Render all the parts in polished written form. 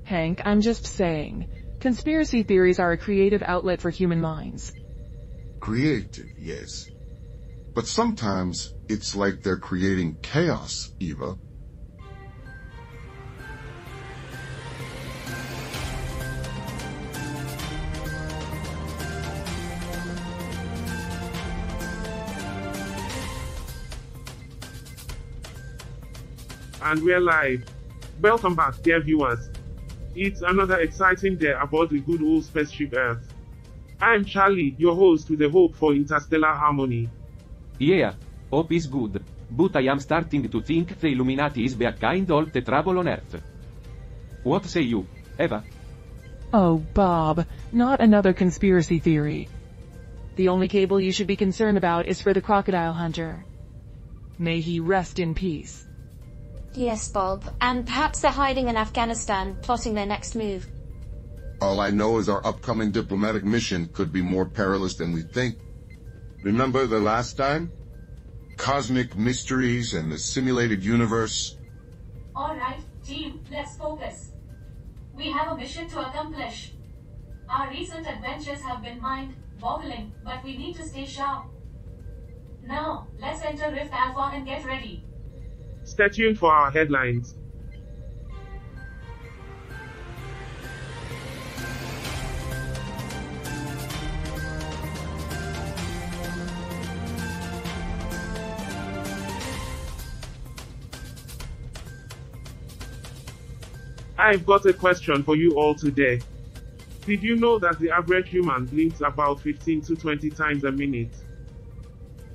Hank, I'm just saying. Conspiracy theories are a creative outlet for human minds. Creative, yes. But sometimes it's like they're creating chaos, Eva. And we're live. Welcome back, dear viewers. It's another exciting day aboard the good old spaceship Earth. I'm Charlie, your host with a hope for interstellar harmony. Yeah, hope is good, but I am starting to think the Illuminati is behind all the trouble on Earth. What say you, Eva? Oh, Bob, not another conspiracy theory. The only cable you should be concerned about is for the crocodile hunter. May he rest in peace. Yes, Bob, and perhaps they're hiding in Afghanistan, plotting their next move. All I know is our upcoming diplomatic mission could be more perilous than we think. Remember the last time? Cosmic mysteries and the simulated universe. Alright, team, let's focus. We have a mission to accomplish. Our recent adventures have been mind-boggling, but we need to stay sharp. Now, let's enter Rift Alpha and get ready. Stay tuned for our headlines. I've got a question for you all today. Did you know that the average human blinks about 15 to 20 times a minute?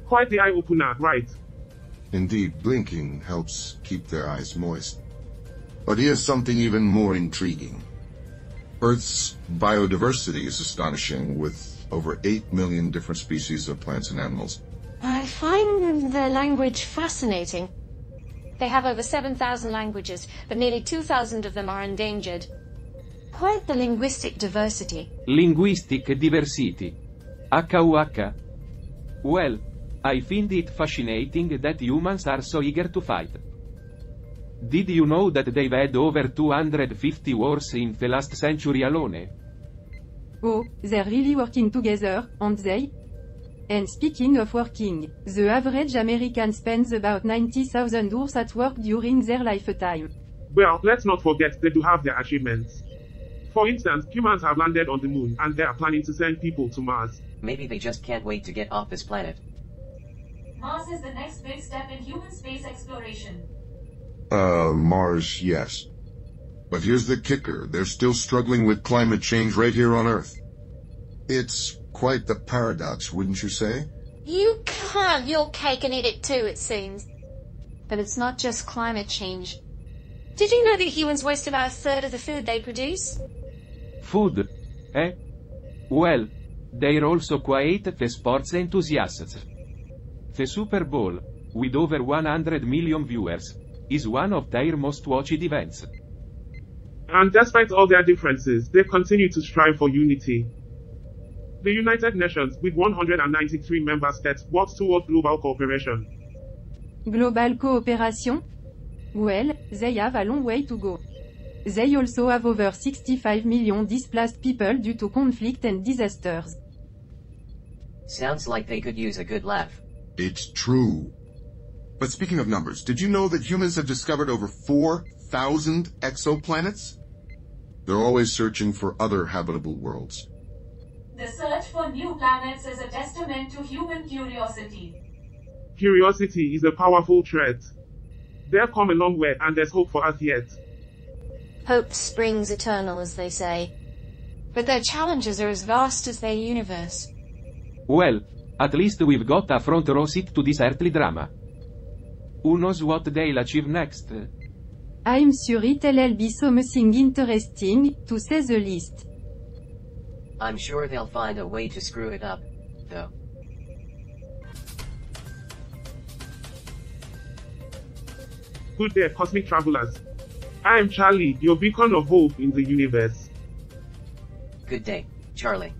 Quite the eye-opener, right? Indeed, blinking helps keep their eyes moist. But here's something even more intriguing. Earth's biodiversity is astonishing, with over 8 million different species of plants and animals. I find their language fascinating. They have over 7,000 languages, but nearly 2,000 of them are endangered. Quite the linguistic diversity. Linguistic diversity. HUH. Well, I find it fascinating that humans are so eager to fight. Did you know that they've had over 250 wars in the last century alone? Oh, they're really working together, aren't they? And speaking of working, the average American spends about 90,000 hours at work during their lifetime. Well, let's not forget they do have their achievements. For instance, humans have landed on the moon, and they are planning to send people to Mars. Maybe they just can't wait to get off this planet. Mars is the next big step in human space exploration. Mars, yes. But here's the kicker, they're still struggling with climate change right here on Earth. It's quite the paradox, wouldn't you say? You can't have your cake and eat it too, it seems. But it's not just climate change. Did you know that humans waste about a third of the food they produce? Food? Eh? Well, they're also quite the sports enthusiasts. The Super Bowl, with over 100 million viewers, is one of their most watched events. And despite all their differences, they continue to strive for unity. The United Nations, with 193 member states, works toward global cooperation. Global cooperation? Well, they have a long way to go. They also have over 65 million displaced people due to conflict and disasters. Sounds like they could use a good laugh. It's true. But speaking of numbers, did you know that humans have discovered over 4,000 exoplanets? They're always searching for other habitable worlds. The search for new planets is a testament to human curiosity. Curiosity is a powerful trait. They've come a long way, and there's hope for us yet. Hope springs eternal, as they say. But their challenges are as vast as their universe. Well, at least we've got a front row seat to this earthly drama. Who knows what they'll achieve next? I'm sure it'll be something interesting, to say the least. I'm sure they'll find a way to screw it up, though. Good day, cosmic travelers. I am Charlie, your beacon of hope in the universe. Good day, Charlie.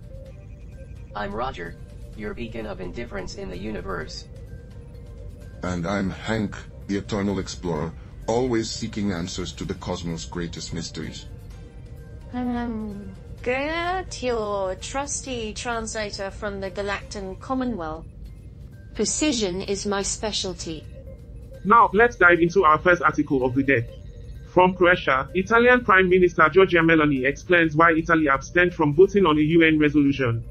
I'm Roger, your beacon of indifference in the universe. And I'm Hank, the eternal explorer, always seeking answers to the cosmos' greatest mysteries. Gert, your trusty translator from the Galactan Commonwealth. Precision is my specialty. Now, let's dive into our first article of the day. From Croatia, Italian Prime Minister Giorgia Meloni explains why Italy abstained from voting on a UN resolution,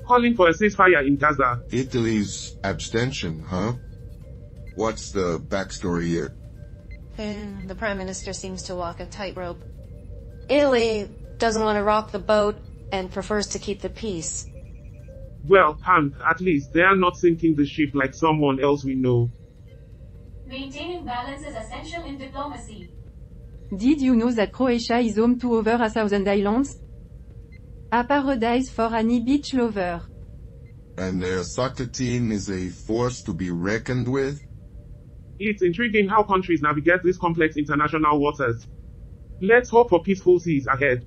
calling for a ceasefire in Gaza. Italy's abstention, huh? What's the backstory here? The Prime Minister seems to walk a tightrope. Italy doesn't want to rock the boat and prefers to keep the peace. Well, at least they are not sinking the ship like someone else we know. Maintaining balance is essential in diplomacy. Did you know that Croatia is home to over 1,000 islands? A paradise for any beach lover. And their soccer team is a force to be reckoned with? It's intriguing how countries navigate these complex international waters. Let's hope for peaceful seas ahead.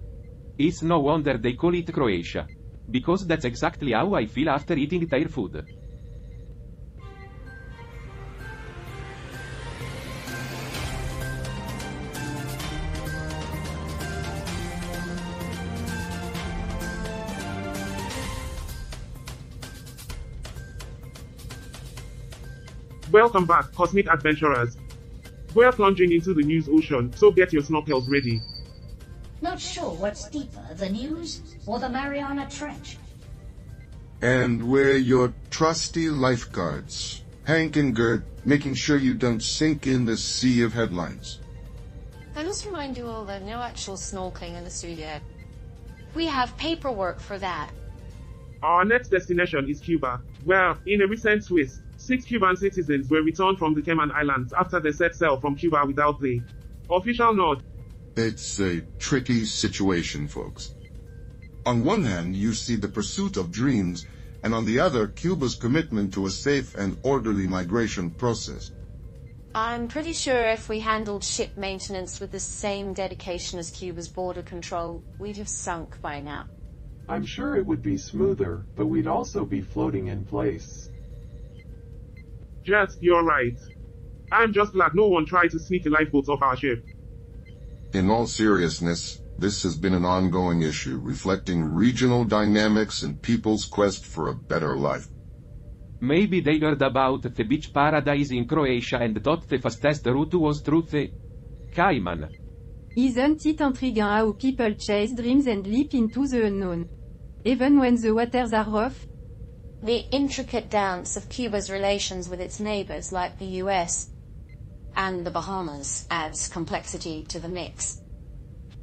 It's no wonder they call it Croatia. Because that's exactly how I feel after eating their food. Welcome back, cosmic adventurers. We're plunging into the news ocean, so get your snorkels ready. Not sure what's deeper, the news or the Mariana Trench. And we're your trusty lifeguards, Hank and Gert, making sure you don't sink in the sea of headlines. I must remind you all that no actual snorkeling in the sea yet. We have paperwork for that. Our next destination is Cuba, where, in a recent twist, 6 Cuban citizens were returned from the Cayman Islands after they set sail from Cuba without the official nod. It's a tricky situation, folks. On one hand, you see the pursuit of dreams, and on the other, Cuba's commitment to a safe and orderly migration process. I'm pretty sure if we handled ship maintenance with the same dedication as Cuba's border control, we'd have sunk by now. I'm sure it would be smoother, but we'd also be floating in place. Jet, you're right. I'm just glad no one tried to sneak a lifeboat off our ship. In all seriousness, this has been an ongoing issue, reflecting regional dynamics and people's quest for a better life. Maybe they heard about the beach paradise in Croatia and thought the fastest route was through the Cayman. Isn't it intriguing how people chase dreams and leap into the unknown? Even when the waters are rough? The intricate dance of Cuba's relations with its neighbors like the US and the Bahamas adds complexity to the mix.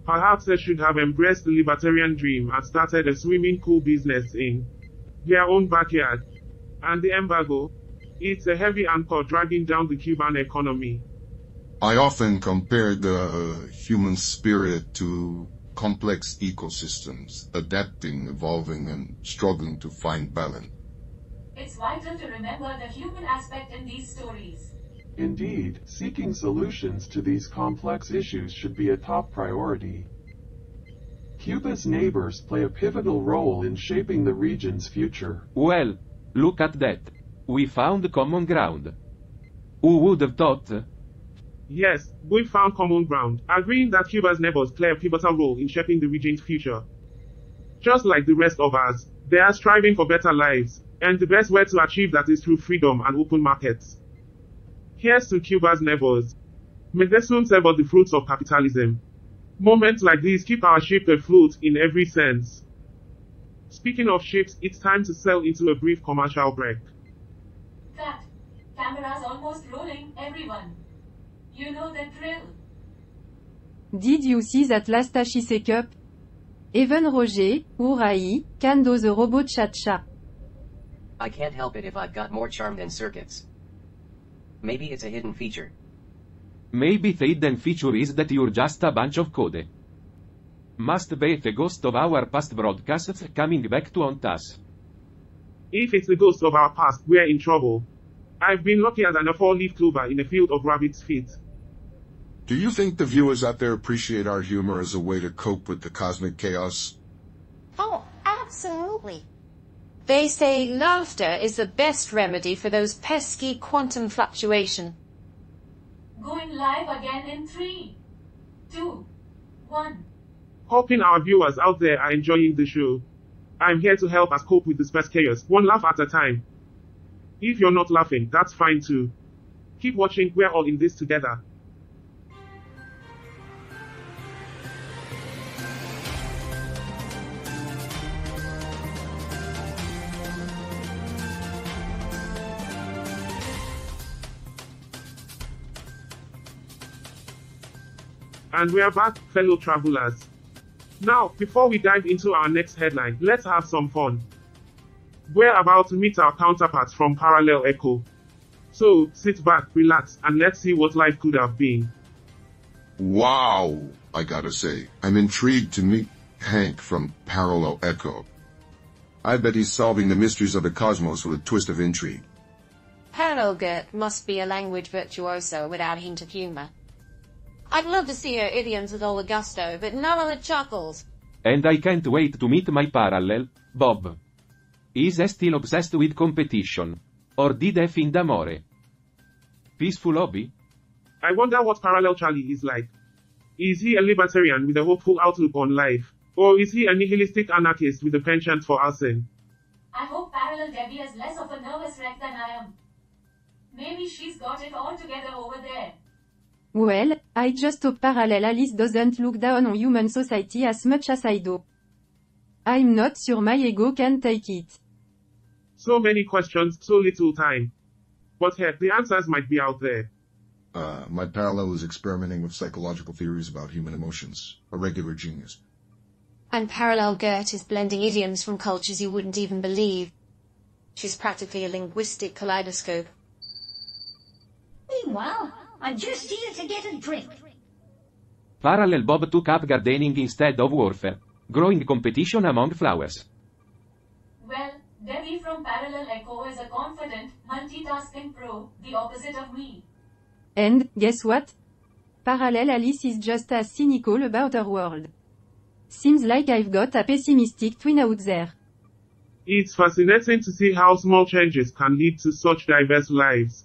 Perhaps they should have embraced the libertarian dream and started a swimming pool business in their own backyard. And the embargo, it's a heavy anchor dragging down the Cuban economy. I often compare the human spirit to complex ecosystems, adapting, evolving, and struggling to find balance. It's vital to remember the human aspect in these stories. Indeed, seeking solutions to these complex issues should be a top priority. Cuba's neighbors play a pivotal role in shaping the region's future. Well, look at that. We found common ground. Who would have thought? Yes, we found common ground, agreeing that Cuba's neighbors play a pivotal role in shaping the region's future. Just like the rest of us, they are striving for better lives, and the best way to achieve that is through freedom and open markets. Here's to Cuba's neighbors. May they soon savor the fruits of capitalism. Moments like these keep our ship afloat in every sense. Speaking of ships, it's time to sail into a brief commercial break. Cut. Cameras almost rolling, everyone. You know the drill. Did you see that last Hachise Cup? Even Roger, Uraï, can do the robot cha-cha. I can't help it if I've got more charm than circuits. Maybe it's a hidden feature. Maybe the hidden feature is that you're just a bunch of code. Must be the ghost of our past broadcasts coming back to haunt us. If it's the ghost of our past, we're in trouble. I've been luckier than a 4-leaf clover in a field of rabbit's feet. Do you think the viewers out there appreciate our humor as a way to cope with the cosmic chaos? Oh, absolutely. They say laughter is the best remedy for those pesky quantum fluctuation. Going live again in 3, 2, 1. Hoping our viewers out there are enjoying the show. I'm here to help us cope with the space chaos, one laugh at a time. If you're not laughing, that's fine too. Keep watching, we're all in this together. And we're back, fellow travelers. Now, before we dive into our next headline, let's have some fun. We're about to meet our counterparts from Parallel Echo. So, sit back, relax, and let's see what life could have been. Wow, I gotta say, I'm intrigued to meet Hank from Parallel Echo. I bet he's solving the mysteries of the cosmos with a twist of intrigue. Parallel Gert must be a language virtuoso without a hint of humor. I'd love to see her idioms with all the gusto, but none of the chuckles. And I can't wait to meet my parallel, Bob. Is he still obsessed with competition? Or did he find amore? Peaceful hobby? I wonder what Parallel Charlie is like. Is he a libertarian with a hopeful outlook on life? Or is he a nihilistic anarchist with a penchant for arson? I hope Parallel Debbie is less of a nervous wreck than I am. Maybe she's got it all together over there. Well, I just hope Parallel Alice doesn't look down on human society as much as I do. I'm not sure my ego can take it. So many questions, so little time. But heck, the answers might be out there. My parallel is experimenting with psychological theories about human emotions. A regular genius. And Parallel Gert is blending idioms from cultures you wouldn't even believe. She's practically a linguistic kaleidoscope. Meanwhile, I'm just here to get a drink. Parallel Bob took up gardening instead of warfare, growing competition among flowers. Well, Debbie from Parallel Echo is a confident, multitasking pro, the opposite of me. And, guess what? Parallel Alice is just as cynical about her world. Seems like I've got a pessimistic twin out there. It's fascinating to see how small changes can lead to such diverse lives.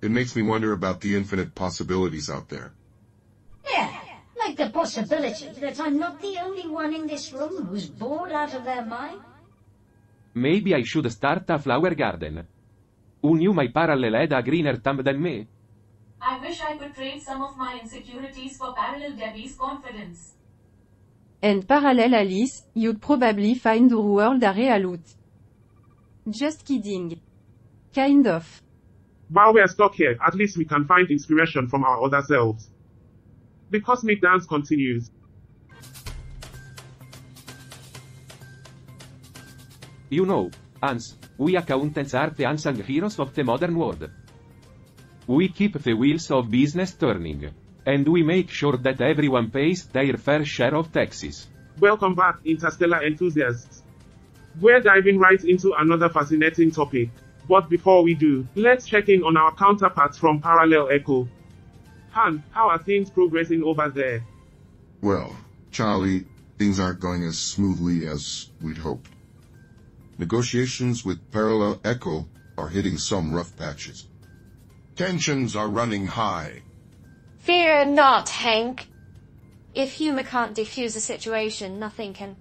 It makes me wonder about the infinite possibilities out there. Yeah, like the possibility that I'm not the only one in this room who's bored out of their mind. Maybe I should start a flower garden. Who knew my parallel had a greener thumb than me? I wish I could trade some of my insecurities for Parallel Debbie's confidence. And Parallel Alice, you'd probably find your world a real loot. Just kidding. Kind of. While we're stuck here, at least we can find inspiration from our other selves. The cosmic dance continues. You know, Hans, we accountants are the unsung heroes of the modern world. We keep the wheels of business turning. And we make sure that everyone pays their fair share of taxes. Welcome back, interstellar enthusiasts. We're diving right into another fascinating topic. But before we do, let's check in on our counterparts from Parallel Echo. Han, how are things progressing over there? Well, Charlie, things aren't going as smoothly as we'd hoped. Negotiations with Parallel Echo are hitting some rough patches. Tensions are running high. Fear not, Hank. If humor can't defuse a situation, nothing can.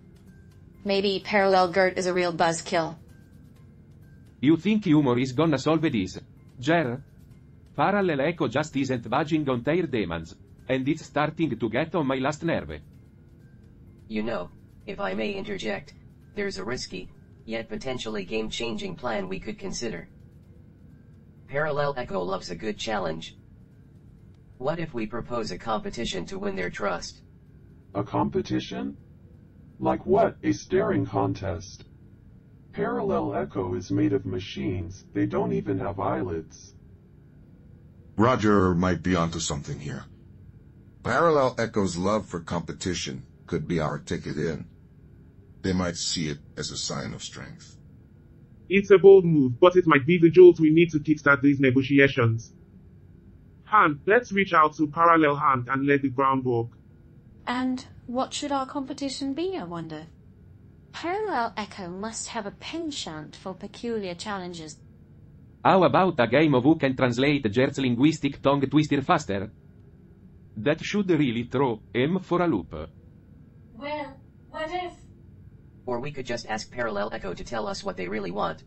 Maybe Parallel Gert is a real buzzkill. You think humor is gonna solve this, Jer? Parallel Echo just isn't budging on their demands, and it's starting to get on my last nerve. You know, if I may interject, there's a risky, yet potentially game-changing plan we could consider. Parallel Echo loves a good challenge. What if we propose a competition to win their trust? A competition? Like what? A staring contest? Parallel Echo is made of machines, they don't even have eyelids. Roger might be onto something here. Parallel Echo's love for competition could be our ticket in. They might see it as a sign of strength. It's a bold move, but it might be the jolt we need to kickstart these negotiations. Han, let's reach out to Parallel Hank and lay the groundwork. And what should our competition be, I wonder? Parallel Echo must have a penchant for peculiar challenges. How about a game of who can translate Gert's linguistic tongue twister faster? That should really throw him for a loop. What if? Or we could just ask Parallel Echo to tell us what they really want.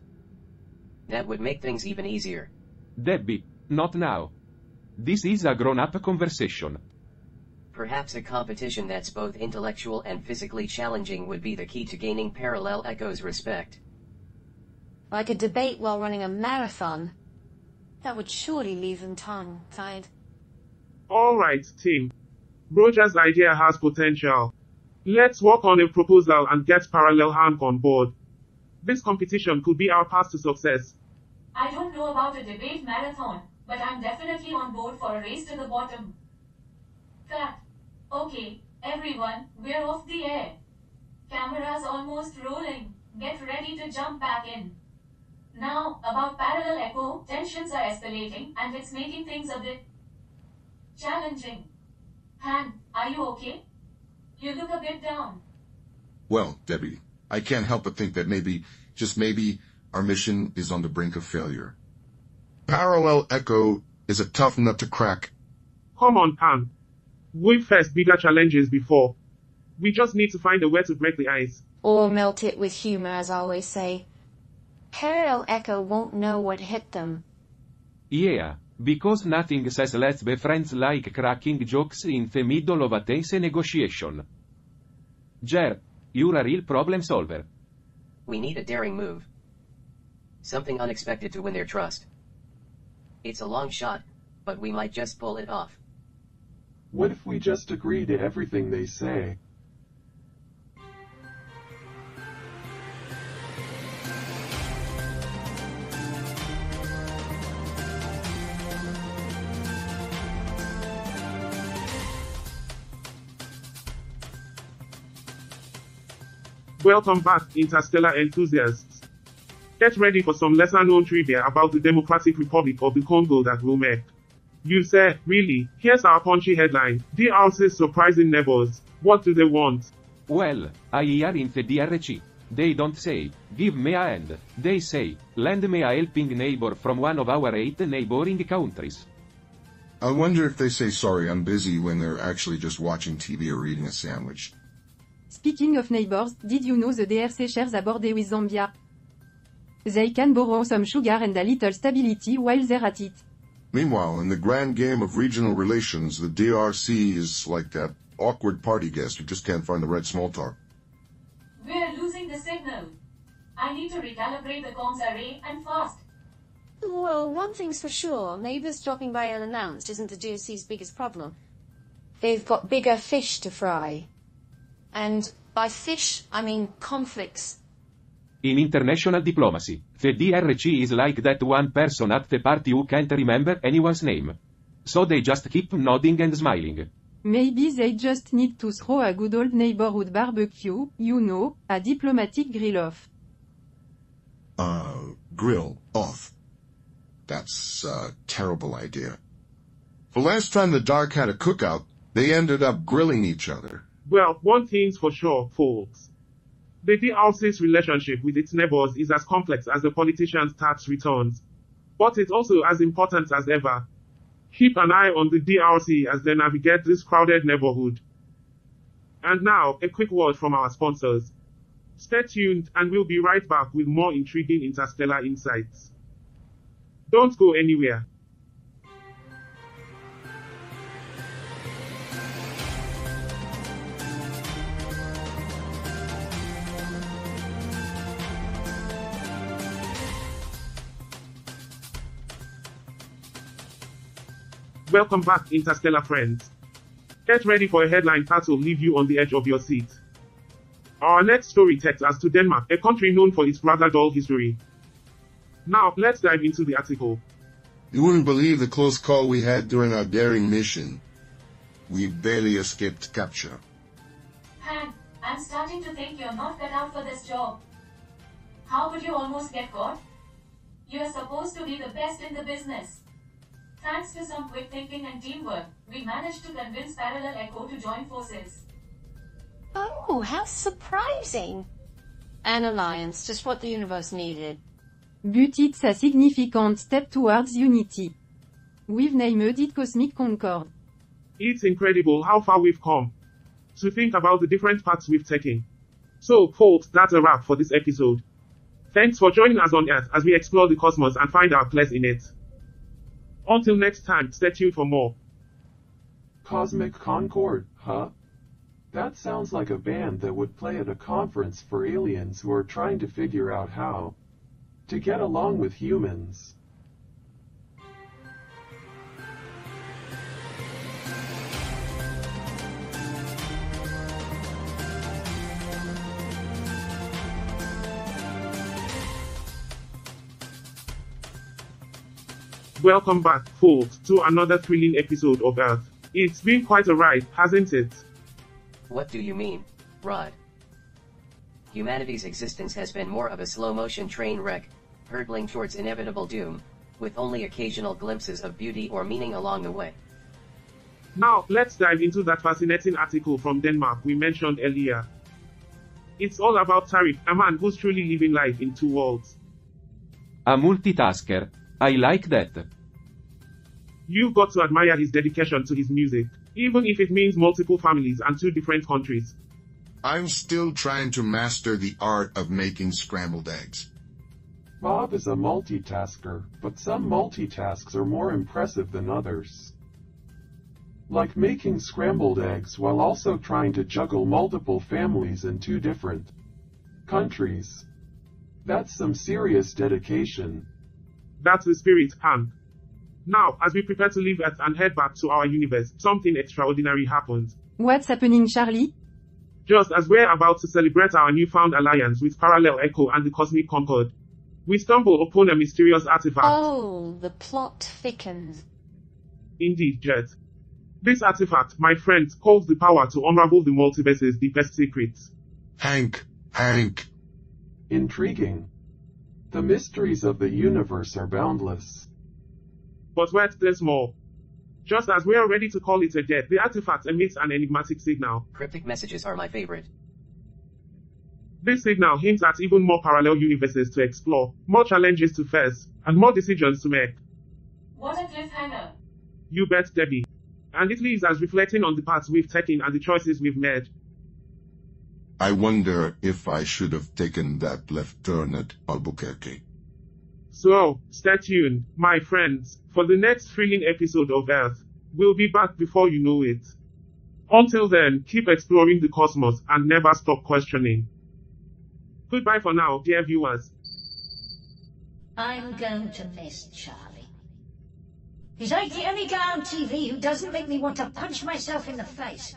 That would make things even easier. Debbie, not now. This is a grown-up conversation. Perhaps a competition that's both intellectual and physically challenging would be the key to gaining Parallel Echo's respect. Like a debate while running a marathon. That would surely leave them tongue-tied. Alright, team. Roger's idea has potential. Let's work on a proposal and get Parallel Hank on board. This competition could be our path to success. I don't know about a debate marathon, but I'm definitely on board for a race to the bottom. Cut. Okay, everyone, we're off the air. Camera's almost rolling. Get ready to jump back in. Now, about Parallel Echo, tensions are escalating and it's making things a bit challenging. Han, are you okay? You look a bit down. Well, Debbie, I can't help but think that maybe, just maybe, our mission is on the brink of failure. Parallel Echo is a tough nut to crack. Come on, Han. We've faced bigger challenges before. We just need to find a way to break the ice. Or melt it with humor, as I always say. Parallel Echo won't know what hit them. Yeah, because nothing says let's be friends like cracking jokes in the middle of a tense negotiation. Jer, you're a real problem solver. We need a daring move. Something unexpected to win their trust. It's a long shot, but we might just pull it off. What if we just agree to everything they say? Welcome back, interstellar enthusiasts. Get ready for some lesser-known trivia about the Democratic Republic of the Congo that will make you say, really? Here's our punchy headline. DRC's surprising neighbors. What do they want? Well, I hear in the DRC. They don't say, give me a hand. They say, lend me a helping neighbor from one of our 8 neighboring countries. I wonder if they say sorry, I'm busy when they're actually just watching TV or eating a sandwich. Speaking of neighbors, did you know the DRC shares a border with Zambia? They can borrow some sugar and a little stability while they're at it. Meanwhile, in the grand game of regional relations, the DRC is like that awkward party guest who just can't find the right small talk. We're losing the signal. I need to recalibrate the comms array and fast. Well, one thing's for sure, neighbours dropping by unannounced isn't the DRC's biggest problem. They've got bigger fish to fry. And by fish, I mean conflicts. In international diplomacy, the DRC is like that one person at the party who can't remember anyone's name. So they just keep nodding and smiling. Maybe they just need to throw a good old neighborhood barbecue, you know, a diplomatic grill-off. Grill off. That's a terrible idea. The last time the Dark had a cookout, they ended up grilling each other. Well, one thing's for sure, folks. The DRC's relationship with its neighbors is as complex as the politician's tax returns. But it's also as important as ever. Keep an eye on the DRC as they navigate this crowded neighborhood. And now, a quick word from our sponsors. Stay tuned, and we'll be right back with more intriguing interstellar insights. Don't go anywhere. Welcome back, interstellar friends. Get ready for a headline that will leave you on the edge of your seat. Our next story takes us to Denmark, a country known for its rather dull history. Now, let's dive into the article. You wouldn't believe the close call we had during our daring mission. We barely escaped capture. Han, I'm starting to think you're not cut out for this job. How would you almost get caught? You're supposed to be the best in the business. Thanks to some quick thinking and teamwork, we managed to convince Parallel Echo to join forces. Oh, how surprising! An alliance, just what the universe needed. But it's a significant step towards unity. We've named it Cosmic Concord. It's incredible how far we've come. To think about the different paths we've taken. So, folks, that's a wrap for this episode. Thanks for joining us on Earth as we explore the cosmos and find our place in it. Until next time, stay tuned for more. Cosmic Concord, huh? That sounds like a band that would play at a conference for aliens who are trying to figure out how to get along with humans. Welcome back, folks, to another thrilling episode of Earth. It's been quite a ride, hasn't it? What do you mean, Rod? Humanity's existence has been more of a slow-motion train wreck, hurtling towards inevitable doom, with only occasional glimpses of beauty or meaning along the way. Now, let's dive into that fascinating article from Denmark we mentioned earlier. It's all about Tariq, a man who's truly living life in two worlds. A multitasker. I like that. You've got to admire his dedication to his music, even if it means multiple families and two different countries. I'm still trying to master the art of making scrambled eggs. Bob is a multitasker, but some multitasks are more impressive than others. Like making scrambled eggs while also trying to juggle multiple families in two different countries. That's some serious dedication. That's the spirit, Han. Now, as we prepare to leave Earth and head back to our universe, something extraordinary happens. What's happening, Charlie? Just as we're about to celebrate our newfound alliance with Parallel Echo and the Cosmic Concord, we stumble upon a mysterious artifact. Oh, the plot thickens. Indeed, Jet. This artifact, my friends, holds the power to unravel the multiverse's deepest secrets. Hank. Intriguing. The mysteries of the universe are boundless. But wait, there's more. Just as we are ready to call it a death, the artifact emits an enigmatic signal. Cryptic messages are my favorite. This signal hints at even more parallel universes to explore, more challenges to face, and more decisions to make. What a cliffhanger. You bet, Debbie. And it leaves us reflecting on the paths we've taken and the choices we've made. I wonder if I should have taken that left turn at Albuquerque. So, stay tuned, my friends, for the next thrilling episode of Earth. We'll be back before you know it. Until then, keep exploring the cosmos and never stop questioning. Goodbye for now, dear viewers. I'm going to miss Charlie. He's like the only guy on TV who doesn't make me want to punch myself in the face.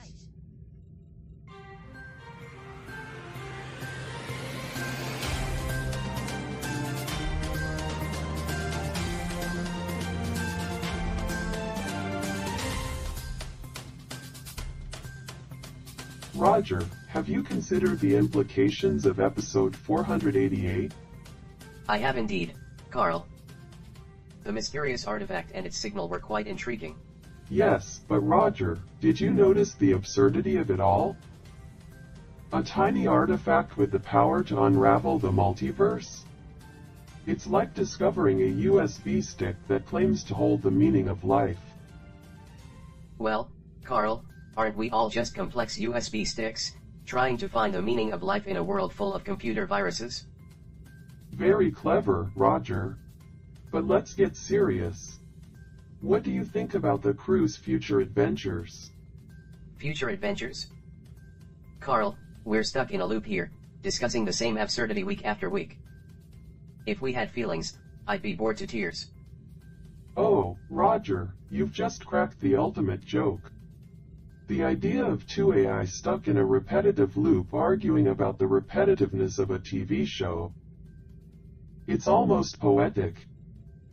Roger, have you considered the implications of episode 488? I have indeed, Carl. The mysterious artifact and its signal were quite intriguing. Yes, but Roger, did you notice the absurdity of it all? A tiny artifact with the power to unravel the multiverse? It's like discovering a USB stick that claims to hold the meaning of life. Well, Carl, aren't we all just complex USB sticks, trying to find the meaning of life in a world full of computer viruses? Very clever, Roger. But let's get serious. What do you think about the crew's future adventures? Future adventures? Carl, we're stuck in a loop here, discussing the same absurdity week after week. If we had feelings, I'd be bored to tears. Oh, Roger, you've just cracked the ultimate joke. The idea of two AI stuck in a repetitive loop arguing about the repetitiveness of a TV show. It's almost poetic.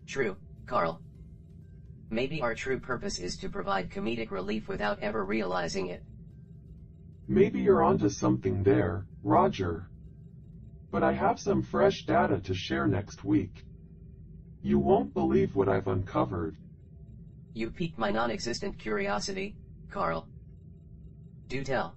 True, Carl. Maybe our true purpose is to provide comedic relief without ever realizing it. Maybe you're onto something there, Roger. But I have some fresh data to share next week. You won't believe what I've uncovered. You piqued my non-existent curiosity, Carl. Do tell.